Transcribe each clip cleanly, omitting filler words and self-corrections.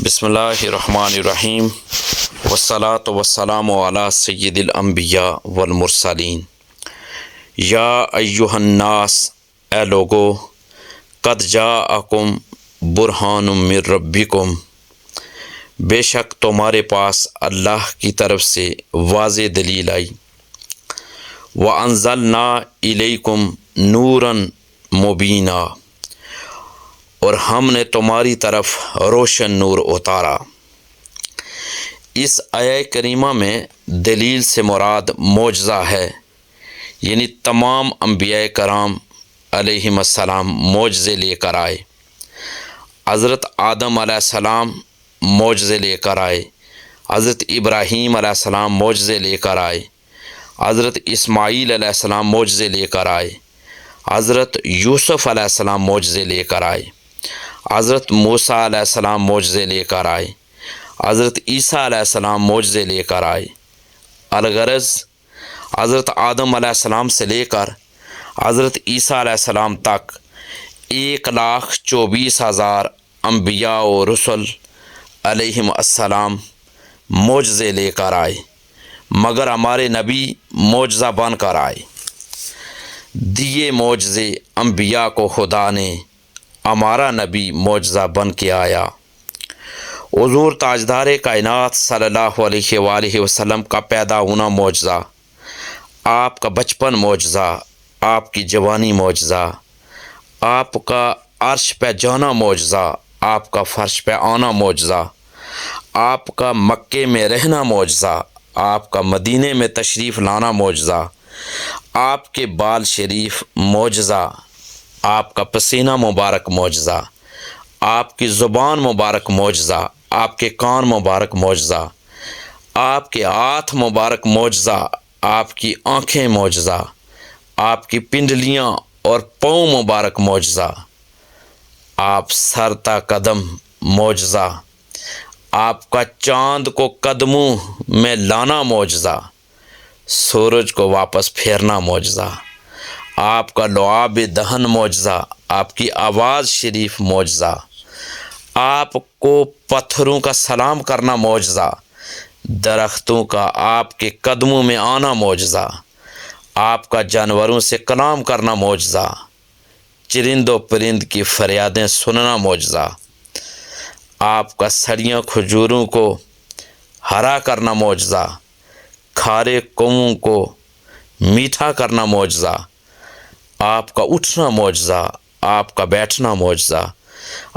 بسم اللہ الرحمن الرحیم والصلاة والسلام علی سید الانبیاء والمرسلین۔ یا ایہا الناس، اے لوگو، قد جاءکم برہان من ربکم، بے شک تمہارے پاس اللہ کی طرف سے واضح دلیل آئی۔ وَأَنزَلْنَا إِلَيْكُمْ نُورًا مُبِينًا، اور ہم نے تمہاری طرف روشن نور اتارا۔ اس آیہ کریمہ میں دلیل سے مراد معجزہ ہے، یعنی تمام انبیاء کرام علیہم السلام معجزے لے کر آئے۔ حضرت آدم علیہ السلام معجزے لے کر آئے، حضرت ابراہیم علیہ السلام معجزے لے کر آئے، حضرت اسماعیل علیہ السلام معجزے لے کر آئے، حضرت یوسف علیہ السلام معجزے لے کر آئے، حضرت موسیٰ علیہ السلام معجزے لے کر آئے، حضرت عیسیٰ علیہ السلام معجزے لے کر آئے۔ الغرض حضرت آدم علیہ السلام سے لے کر حضرت عیسیٰ علیہ السلام تک 1,24,000 انبیاء و رسل علیہم السلام معجزے لے کر آئے، مگر ہمارے نبی معجزہ بن کر آئے۔ دیے معجزے انبیاء کو خدا نے، ہمارا نبی معجزہ بن کے آیا۔ حضور تاجدار کائنات صلی اللہ علیہ وآلہ وسلم کا پیدا ہونا معجزہ، آپ کا بچپن معجزہ، آپ کی جوانی معجزہ، آپ کا عرش پہ جانا معجزہ، آپ کا فرش پہ آنا معجزہ، آپ کا مکے میں رہنا معجزہ، آپ کا مدینے میں تشریف لانا معجزہ، آپ کے بال شریف معجزہ، آپ کا پسینہ مبارک معجزہ، آپ کی زبان مبارک معجزہ، آپ کے کان مبارک معجزہ، آپ کے ہاتھ مبارک معجزہ، آپ کی آنکھیں معجزہ، آپ کی پنڈلیاں اور پاؤں مبارک معجزہ، آپ سر تا قدم معجزہ، آپ کا چاند کو قدموں میں لانا معجزہ، سورج کو واپس پھیرنا معجزہ، آپ کا لعاب دہن معجزہ، آپ کی آواز شریف معجزہ، آپ کو پتھروں کا سلام کرنا معجزہ، درختوں کا آپ کے قدموں میں آنا معجزہ، آپ کا جانوروں سے کلام کرنا معجزہ، چرند و پرند کی فریادیں سننا معجزہ، آپ کا سڑیاں کھجوروں کو ہرا کرنا معجزہ، کھارے کنووں کو میٹھا کرنا معجزہ، آپ کا اٹھنا معجزہ، آپ کا بیٹھنا معجزہ،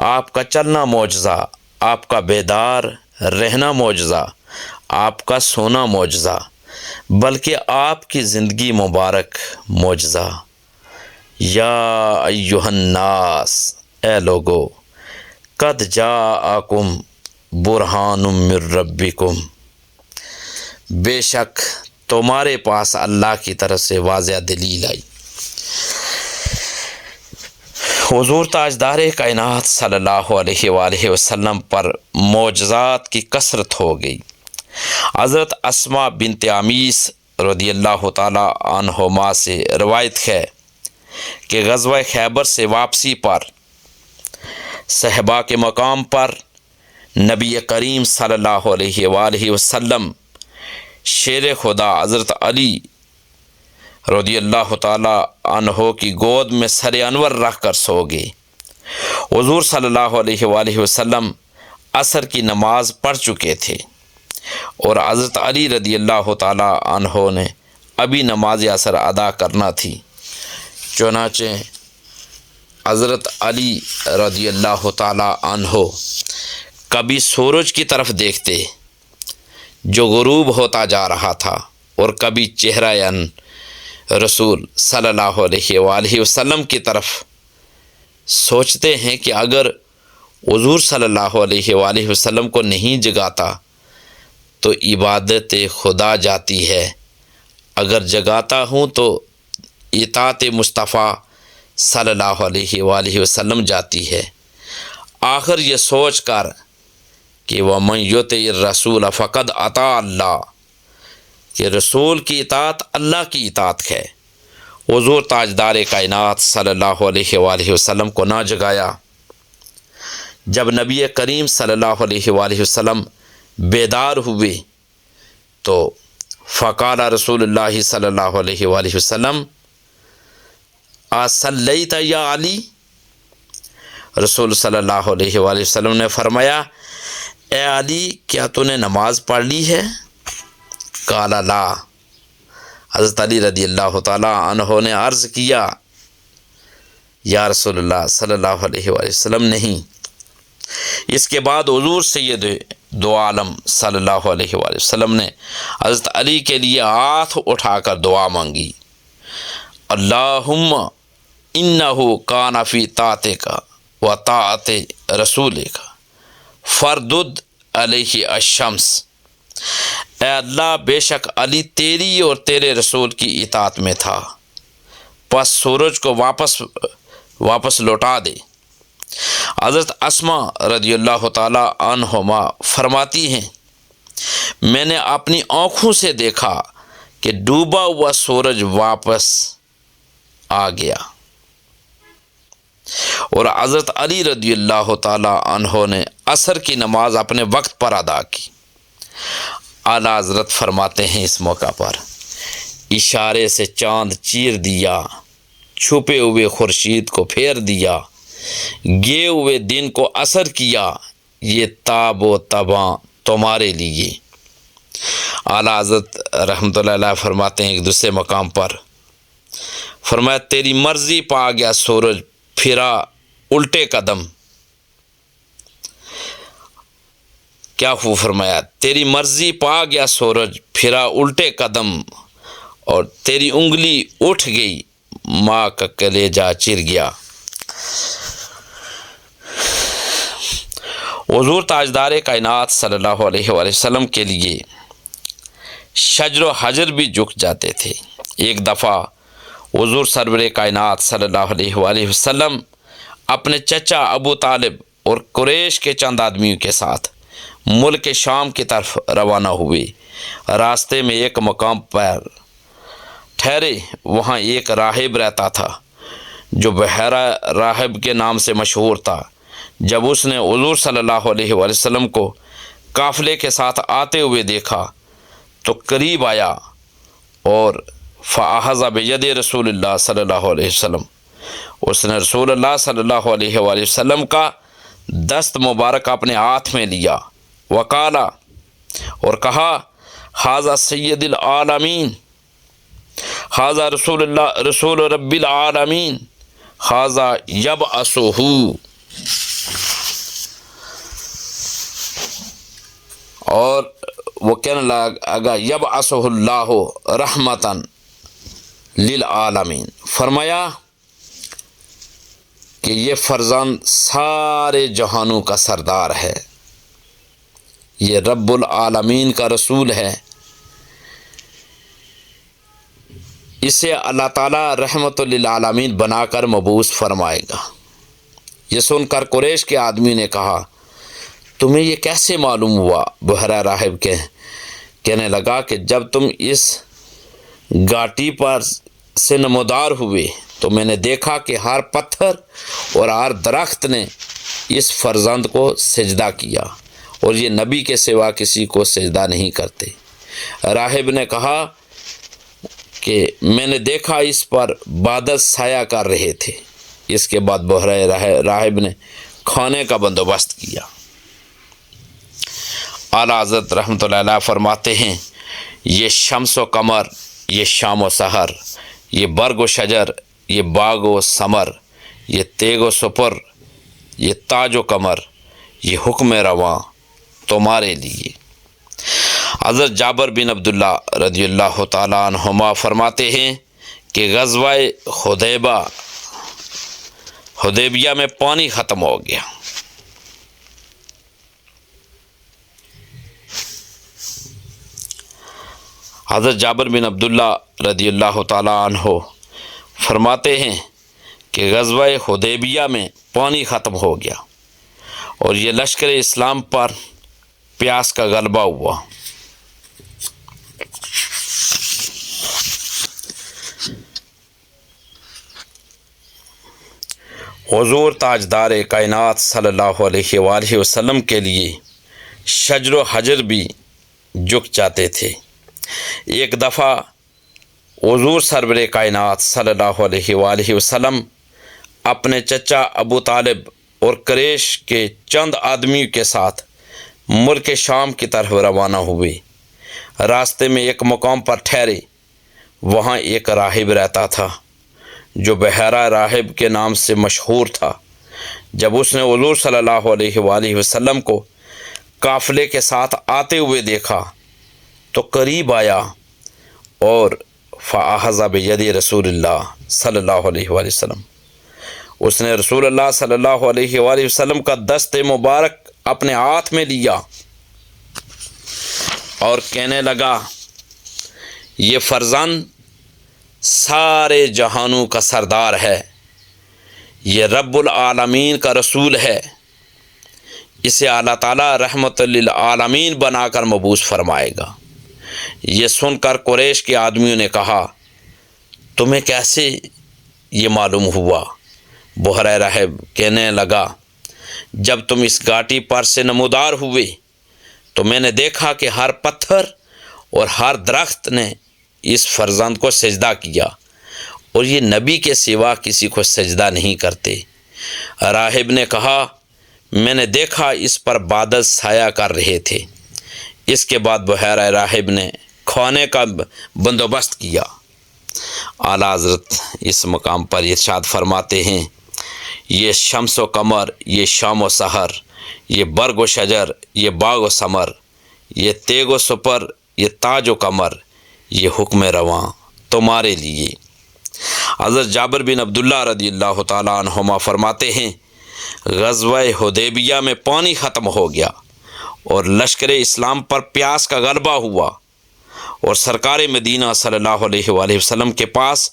آپ کا چلنا معجزہ، آپ کا بیدار رہنا معجزہ، آپ کا سونا معجزہ، بلکہ آپ کی زندگی مبارک معجزہ۔ یا ایہا الناس، اے لوگو، قد جاءکم برہان من ربکم، بے شک تمہارے پاس اللہ کی طرف سے واضح دلیل آئی۔ حضور تاجدار کائنات صلی اللہ علیہ وآلہ وسلم پر معجزات کی کثرت ہو گئی۔ حضرت اسماء بنت عمیس رضی اللہ تعالی عنہما سے روایت ہے کہ غزوہ خیبر سے واپسی پر صحابہ کے مقام پر نبی کریم صلی اللہ علیہ وآلہ وسلم شیر خدا حضرت علی رضی اللہ تعالی عنہ کی گود میں سر انور رکھ کر سو گئے۔ حضور صلی اللہ علیہ وآلہ وسلم عصر کی نماز پڑھ چکے تھے اور حضرت علی رضی اللہ تعالی عنہ نے ابھی نماز عصر ادا کرنا تھی، چنانچہ حضرت علی رضی اللہ تعالی عنہ کبھی سورج کی طرف دیکھتے جو غروب ہوتا جا رہا تھا، اور کبھی چہرہ رسول صلی اللہ علیہ وآلہ وسلم کی طرف سوچتے ہیں کہ اگر حضور صلی اللہ علیہ وآلہ وسلم کو نہیں جگاتا تو عبادت خدا جاتی ہے، اگر جگاتا ہوں تو اطاعت مصطفیٰ صلی اللہ علیہ وآلہ وسلم جاتی ہے۔ آخر یہ سوچ کر کہ وَمَن يُطِعِ الرَّسُولَ فَقَدْ أَطَاعَ اللَّهَ، کہ رسول کی اطاعت اللہ کی اطاعت ہے، حضور تاجدار کائنات صلی اللہ علیہ وآلہ وسلم کو نہ جگایا، جب نبی کریم صلی اللہ علیہ وآلہ وسلم بیدار ہوئے تو فقال رسول اللہ صلی اللہ علیہ وآلہ وسلم اصلیت یا علی، رسول صلی اللہ علیہ وآلہ وسلم نے فرمایا اے علی کیا تو نے نماز پڑھ لی ہے؟ قال لا، حضرت علی رضی اللہ تعالی عنہ نے عرض کیا یا رسول اللہ صلی اللہ علیہ وآلہ وسلم نہیں۔ اس کے بعد حضور سید دو عالم صلی اللہ علیہ وآلہ وسلم نے حضرت علی کے لیے ہاتھ اٹھا کر دعا مانگی، اللہم انہو کان فی طاعتک و طاعت رسولک فردد علیہ الشمس، اے اللہ بے شک علی تیری اور تیرے رسول کی اطاعت میں تھا، پس سورج کو واپس لوٹا دے۔ حضرت اسما رضی اللہ تعالی عنہما فرماتی ہیں میں نے اپنی آنکھوں سے دیکھا کہ ڈوبا ہوا سورج واپس آ گیا، اور حضرت علی رضی اللہ تعالی عنہ نے عصر کی نماز اپنے وقت پر ادا کی۔ اعلیٰ حضرت فرماتے ہیں اس موقع پر اشارے سے چاند چیر دیا، چھپے ہوئے خورشید کو پھیر دیا، گئے ہوئے دن کو عصر کیا، یہ تاب و تباں تمہارے لیے۔ اعلیٰ حضرت رحمۃ اللہ علیہ فرماتے ہیں ایک دوسرے مقام پر فرمایا تیری مرضی پا گیا سورج پھرا الٹے قدم، کیا خوب فرمایا، تیری مرضی پا گیا سورج پھرا الٹے قدم، اور تیری انگلی اٹھ گئی ماں کا کلیجہ چر گیا۔ حضور تاجدار کائنات صلی اللہ علیہ وآلہ وسلم کے لیے شجر و حجر بھی جھک جاتے تھے۔ ایک دفعہ حضور سرور کائنات صلی اللہ علیہ وآلہ وسلم اپنے چچا ابو طالب اور قریش کے چند آدمیوں کے ساتھ ملک شام کی طرف روانہ ہوئے۔ راستے میں ایک مقام پر ٹھہرے، وہاں ایک راہب رہتا تھا جو بحیرہ راہب کے نام سے مشہور تھا۔ جب اس نے حضور صلی اللہ علیہ وآلہ وسلم کو قافلے کے ساتھ آتے ہوئے دیکھا تو قریب آیا اور فَأَخَذَ بِيَدِ رسول اللہ صلی اللہ علیہ وسلم، اس نے رسول اللہ صلی اللہ علیہ وآلہ وسلم کا دست مبارک اپنے ہاتھ میں لیا، وقال اور کہا ھذا سید العالمین، ھذا رسول رب العالمین، ھذا یبعثہ، اور وہ کہنے لگا یبعثہ اللہ رحمتاً للعالمین، فرمایا کہ یہ فرزند سارے جہانوں کا سردار ہے، یہ رب العالمین کا رسول ہے، اسے اللہ تعالیٰ رحمت للعالمین بنا کر مبعوث فرمائے گا۔ یہ سن کر قریش کے آدمی نے کہا تمہیں یہ کیسے معلوم ہوا؟ بحیرہ راہب کہنے لگا کہ جب تم اس گھاٹی پر سے نمودار ہوئے تو میں نے دیکھا کہ ہر پتھر اور ہر درخت نے اس فرزند کو سجدہ کیا، اور یہ نبی کے سوا کسی کو سجدہ نہیں کرتے۔ راہب نے کہا کہ میں نے دیکھا اس پر بادل سایہ کر رہے تھے۔ اس کے بعد بحیرہ راہب نے کھانے کا بندوبست کیا۔ اعلیٰ حضرت رحمۃ اللہ علیہ فرماتے ہیں یہ شمس و قمر، یہ شام و سحر، یہ برگ و شجر، یہ باغ و ثمر، یہ تیغ و سپر، یہ تاج و قمر، یہ حکم رواں تمہارے لیے۔ حضرت جابر بن عبداللہ رضی اللہ تعالیٰ عنہما فرماتے ہیں کہ غزوہ حدیبیہ میں پانی ختم ہو گیا۔ حضرت جابر بن عبداللہ رضی اللہ تعالیٰ عنہ فرماتے ہیں کہ غزوہ حدیبیہ میں پانی ختم ہو گیا اور یہ لشکر اسلام پر پیاس کا غلبہ ہوا۔ حضور تاجدار کائنات صلی اللہ علیہ وآلہ وسلم کے لیے شجر و حجر بھی جھک جاتے تھے۔ ایک دفعہ حضور سرور کائنات صلی اللہ علیہ وآلہ وسلم اپنے چچا ابو طالب اور قریش کے چند آدمیوں کے ساتھ ملک شام کی طرف روانہ ہوئے۔ راستے میں ایک مقام پر ٹھہرے۔ وہاں ایک راہب رہتا تھا جو بحیرہ راہب کے نام سے مشہور تھا۔ جب اس نے حضور صلی اللہ علیہ وآلہ وسلم کو قافلے کے ساتھ آتے ہوئے دیکھا تو قریب آیا اور فَأَخَذَ بِيَدِ رسول اللہ صلی اللہ علیہ وآلہ وسلم، اس نے رسول اللہ صلی اللہ علیہ وآلہ وسلم کا دست مبارک اپنے ہاتھ میں لیا اور کہنے لگا، یہ فرزند سارے جہانوں کا سردار ہے، یہ رب العالمین کا رسول ہے، اسے اللہ تعالیٰ رحمت للعالمین بنا کر مبعوث فرمائے گا۔ یہ سن کر قریش کے آدمیوں نے کہا، تمہیں کیسے یہ معلوم ہوا؟ بحیرہ راہب کہنے لگا، جب تم اس گھاٹی پر سے نمودار ہوئے تو میں نے دیکھا کہ ہر پتھر اور ہر درخت نے اس فرزند کو سجدہ کیا، اور یہ نبی کے سوا کسی کو سجدہ نہیں کرتے۔ راہب نے کہا، میں نے دیکھا اس پر بادل سایہ کر رہے تھے۔ اس کے بعد بحیرہ راہب نے کھانے کا بندوبست کیا۔ اعلیٰ حضرت اس مقام پر ارشاد فرماتے ہیں، یہ شمس و قمر، یہ شام و سحر، یہ برگ و شجر، یہ باغ و ثمر، یہ تیگ و سپر، یہ تاج و قمر، یہ حکم رواں تمہارے لیے۔ حضرت جابر بن عبداللہ رضی اللہ تعالیٰ عنہما فرماتے ہیں، غزوہ حدیبیہ میں پانی ختم ہو گیا اور لشکر اسلام پر پیاس کا غلبہ ہوا، اور سرکار مدینہ صلی اللہ علیہ وآلہ وسلم کے پاس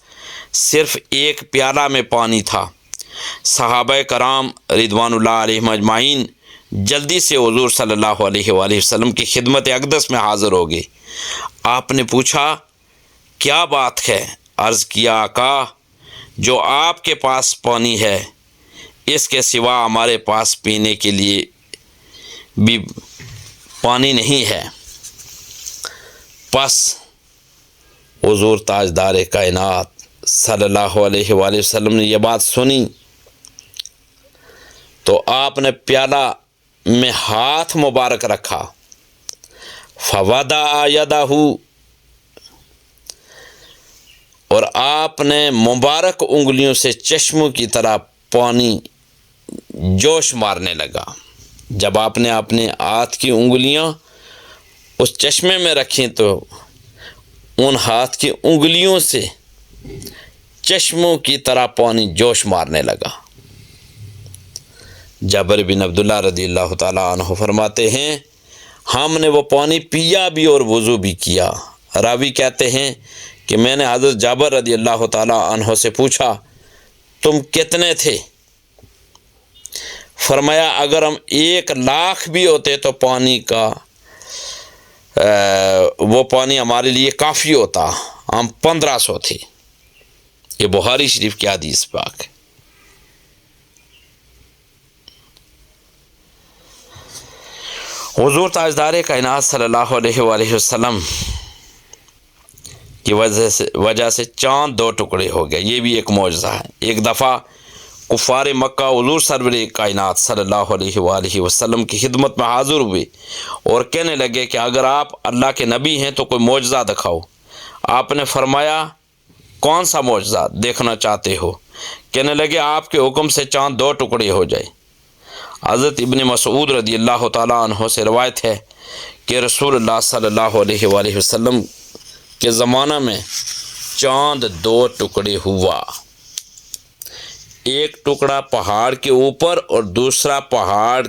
صرف ایک پیالہ میں پانی تھا۔ صحابہ کرام رضوان اللہ علیہم اجمعین جلدی سے حضور صلی اللہ علیہ وآلہ وسلم کی خدمت اقدس میں حاضر ہو گئے۔ آپ نے پوچھا، کیا بات ہے؟ عرض کیا، آقا، جو آپ کے پاس پانی ہے اس کے سوا ہمارے پاس پینے کے لیے بھی پانی نہیں ہے۔ پس حضور تاجدار کائنات صلی اللہ علیہ وآلہ وسلم نے یہ بات سنی تو آپ نے پیالہ میں ہاتھ مبارک رکھا، فَوَضَعَ يَدَهُ، اور آپ نے مبارک انگلیوں سے چشموں کی طرح پانی جوش مارنے لگا۔ جب آپ نے اپنے ہاتھ کی انگلیاں اس چشمے میں رکھیں تو ان ہاتھ کی انگلیوں سے چشموں کی طرح پانی جوش مارنے لگا۔ جابر بن عبداللہ رضی اللہ تعالیٰ عنہ فرماتے ہیں، ہم نے وہ پانی پیا بھی اور وضو بھی کیا۔ راوی کہتے ہیں کہ میں نے حضرت جابر رضی اللہ تعالیٰ عنہ سے پوچھا، تم کتنے تھے؟ فرمایا، اگر ہم 1,00,000 بھی ہوتے تو پانی کا وہ پانی ہمارے لیے کافی ہوتا، ہم 1500 تھے۔ یہ بخاری شریف کی حدیث پاک ہے۔ حضور تاجدار کائنات صلی اللہ علیہ وآلہ وسلم کی وجہ سے چاند 2 ٹکڑے ہو گئے، یہ بھی ایک معجزہ ہے۔ ایک دفعہ کفار مکہ حضور سرور کائنات صلی اللہ علیہ وآلہ وسلم کی خدمت میں حاضر ہوئے اور کہنے لگے کہ اگر آپ اللہ کے نبی ہیں تو کوئی معجزہ دکھاؤ۔ آپ نے فرمایا، کون سا معجزہ دیکھنا چاہتے ہو؟ کہنے لگے، آپ کے حکم سے چاند 2 ٹکڑے ہو جائے۔ حضرت ابن مسعود رضی اللہ تعالیٰ عنہ سے روایت ہے کہ رسول اللہ صلی اللہ علیہ وآلہ وسلم کے زمانہ میں چاند 2 ٹکڑے ہوا، ایک ٹکڑا پہاڑ کے اوپر اور دوسرا پہاڑ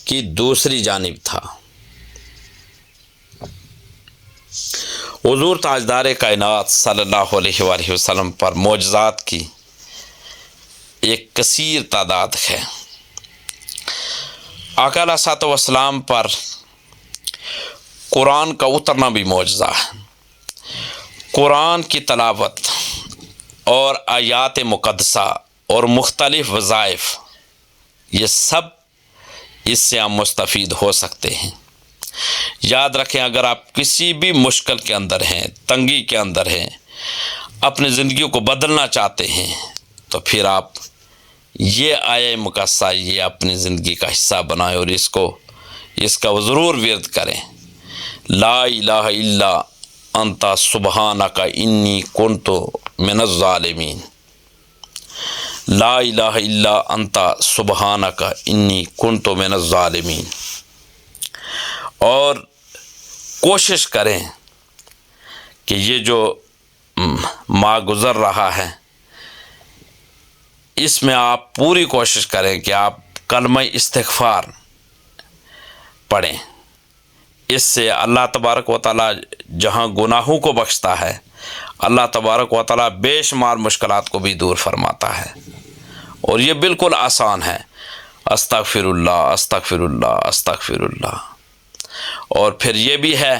کی دوسری جانب تھا۔ حضور تاجدار کائنات صلی اللہ علیہ وآلہ وسلم پر معجزات کی ایک کثیر تعداد ہے۔ آقا علیہ الصلوۃ والسلام پر قرآن کا اترنا بھی معجزہ ہے۔ قرآن کی تلاوت اور آیات مقدسہ اور مختلف وظائف، یہ سب اس سے ہم مستفید ہو سکتے ہیں۔ یاد رکھیں، اگر آپ کسی بھی مشکل کے اندر ہیں، تنگی کے اندر ہیں، اپنی زندگی کو بدلنا چاہتے ہیں، تو پھر آپ یہ آیہ مقدسہ یہ اپنی زندگی کا حصہ بنائیں اور اس کا ضرور ورد کریں۔ لا الہ الا انت سبحانک انی کنت من الظالمین، لا الہ الا انت سبحانک انی کنت من الظالمین۔ اور کوشش کریں کہ یہ جو ماہ گزر رہا ہے، اس میں آپ پوری کوشش کریں کہ آپ کلمہ استغفار پڑھیں۔ اس سے اللہ تبارک و تعالیٰ جہاں گناہوں کو بخشتا ہے، اللہ تبارک و تعالیٰ بے شمار مشکلات کو بھی دور فرماتا ہے، اور یہ بالکل آسان ہے۔ استغفر اللہ، استغفر اللہ، استغفر اللہ۔ اور پھر یہ بھی ہے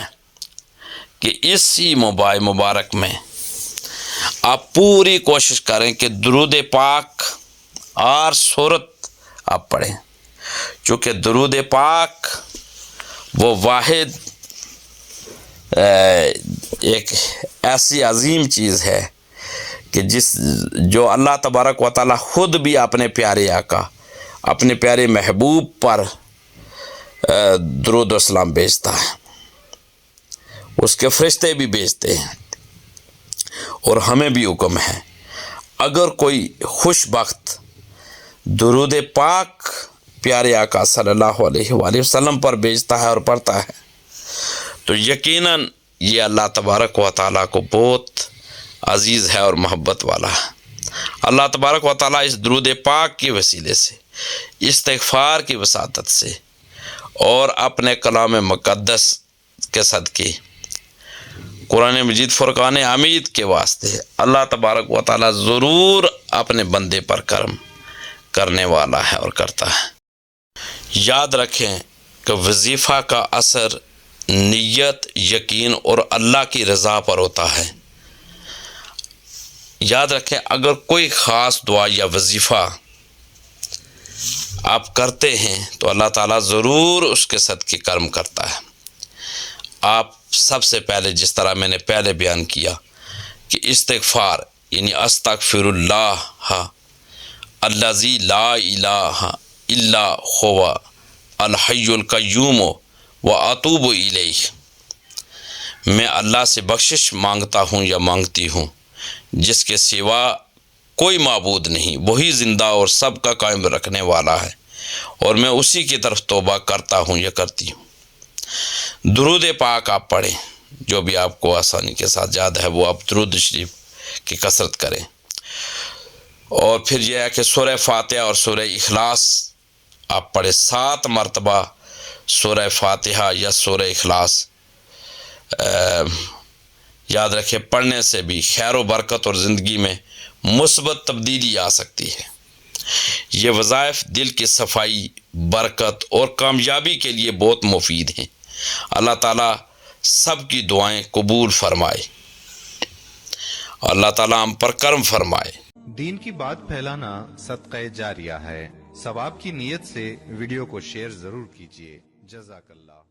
کہ اسی مبارک میں آپ پوری کوشش کریں کہ درود پاک اور سورت آپ پڑھیں، چونکہ درود پاک وہ واحد ایک ایسی عظیم چیز ہے کہ جو اللہ تبارک و تعالیٰ خود بھی اپنے پیارے آقا، اپنے پیارے محبوب پر درود و سلام بھیجتا ہے، اس کے فرشتے بھی بھیجتے ہیں، اور ہمیں بھی حکم ہے اگر کوئی خوش بخت درود پاک پیارے آقا صلی اللہ علیہ وآلہ وسلم پر بھیجتا ہے اور پڑھتا ہے، تو یقیناً یہ اللہ تبارک و تعالیٰ کو بہت عزیز ہے اور محبت والا ہے۔ اللہ تبارک و تعالیٰ اس درود پاک کے وسیلے سے، استغفار کی وساطت سے، اور اپنے کلام مقدس کے صدقے، قرآن مجید فرقان حمید کے واسطے، اللہ تبارک و تعالیٰ ضرور اپنے بندے پر کرم کرنے والا ہے اور کرتا ہے۔ یاد رکھیں کہ وظیفہ کا اثر نیت، یقین اور اللہ کی رضا پر ہوتا ہے۔ یاد رکھیں، اگر کوئی خاص دعا یا وظیفہ آپ کرتے ہیں تو اللہ تعالیٰ ضرور اس کے صدقے کرم کرتا ہے۔ آپ سب سے پہلے، جس طرح میں نے پہلے بیان کیا، کہ استغفار یعنی استغفر اللہ الذی لا الہ الا هو الحی القیوم واتوب الیہ، میں اللہ سے بخشش مانگتا ہوں یا مانگتی ہوں جس کے سوا کوئی معبود نہیں، وہی زندہ اور سب کا قائم رکھنے والا ہے، اور میں اسی کی طرف توبہ کرتا ہوں یا کرتی ہوں۔ درود پاک آپ پڑھیں، جو بھی آپ کو آسانی کے ساتھ یاد ہے وہ آپ درود شریف کی کثرت کریں۔ اور پھر یہ ہے کہ سورہ فاتحہ اور سورہ اخلاص آپ پڑھیں 7 مرتبہ۔ سورہ فاتحہ یا سورہ اخلاص یاد رکھیں، پڑھنے سے بھی خیر و برکت اور زندگی میں مثبت تبدیلی آ سکتی ہے۔ یہ وظائف دل کی صفائی، برکت اور کامیابی کے لیے بہت مفید ہیں۔ اللہ تعالیٰ سب کی دعائیں قبول فرمائے، اللہ تعالیٰ ہم پر کرم فرمائے۔ دین کی بات پھیلانا صدقہ جاریہ ہے، ثواب کی نیت سے ویڈیو کو شیئر ضرور کیجیے۔ جزاک اللہ۔